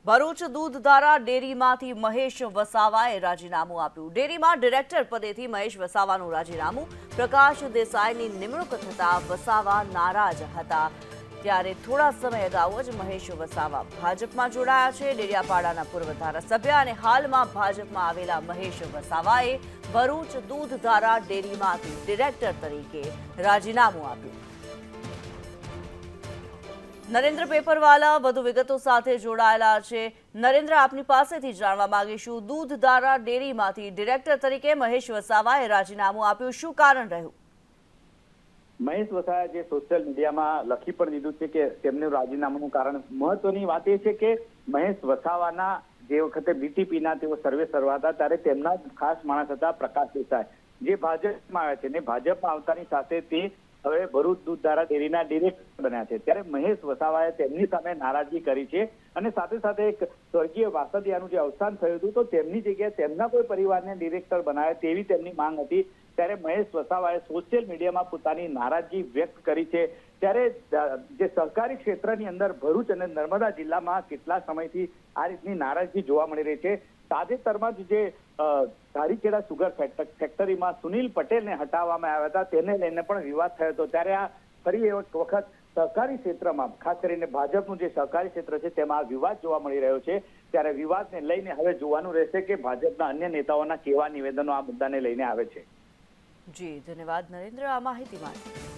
ભરૂચ દૂધધારા ડેરીમાંથી મહેશ વસાવાએ રાજીનામું આપ્યું। ડેરીમાં ડિરેક્ટર પદેથી મહેશ વસાવાનું રાજીનામું। પ્રકાશ દેસાઈની નિમણૂક થતા વસાવા નારાજ હતા। ત્યારે થોડા સમય અગાઉ જ મહેશ વસાવા ભાજપમાં જોડાયા છે। ડેડિયાપાડાના પૂર્વ ધારાસભ્ય અને હાલમાં ભાજપમાં આવેલા મહેશ વસાવાએ ભરૂચ દૂધધારા ડેરીમાંથી ડિરેક્ટર તરીકે રાજીનામું આપ્યું। નરેન્દ્ર પેપરવાલા વધુ વિગતો સાથે જોડાયેલા છે। નરેન્દ્ર, આપની પાસેથી જાણવા માંગીશું, દૂધધારા ડેરીમાંથી ડિરેક્ટર તરીકે મહેશ વસાવાએ રાજીનામું આપ્યું, શું કારણ રહ્યું? મહેશ વસાવાએ જે સોશિયલ મીડિયામાં લખી પણ દીધું છે કે તેમનું રાજીનામાનું કારણ, મહત્વની વાત એ છે કે મહેશ વસાવાના જે વખતે બીટીપીના તેઓ સર્વે સર્વા હતા ત્યારે તેમના ખાસ માણસ હતા પ્રકાશ દેસાઈ, જે ભાજપમાં આવ્યા છે ને ભાજપમાં આવતાની સાથે તે હવે ભરૂચ દૂધધારા ડેરીના ડિરેક્ટર બન્યા છે। ત્યારે મહેશ વસાવાએ તેમની સામે નારાજગી કરી છે અને સાથે સાથે એક સ્વર્ગીય વાસદિયાનું જે અવસાન થયું હતું તો તેમની જગ્યાએ તેમના કોઈ પરિવારને ડિરેક્ટર બનાવે તેવી તેમની માંગ હતી। ત્યારે મહેશ વસાવાએ સોશિયલ મીડિયામાં પોતાની નારાજગી વ્યક્ત કરી છે। ત્યારે જે સહકારી ક્ષેત્રની અંદર ભરૂચ અને નર્મદા જિલ્લામાં કેટલા સમયથી આ રીતની નારાજગી જોવા મળી રહી છે। તાજેતરમાં જ જે ધારીખેડા સુગર ફેક્ટરીમાં સુનિલ પટેલને હટાવવામાં આવ્યા હતા તેને લઈને પણ વિવાદ થયો હતો। ત્યારે આ ફરી એક વખત સહકારી ક્ષેત્રમાં ખાસ કરીને ભાજપનું જે સહકારી ક્ષેત્ર છે તેમાં વિવાદ જોવા મળી રહ્યો છે। ત્યારે વિવાદને લઈને હવે જોવાનું રહેશે કે ભાજપના અન્ય નેતાઓના કેવા નિવેદનો આ મુદ્દાને લઈને આવે છે। જી, ધન્યવાદ નરેન્દ્ર આ માહિતી માટે।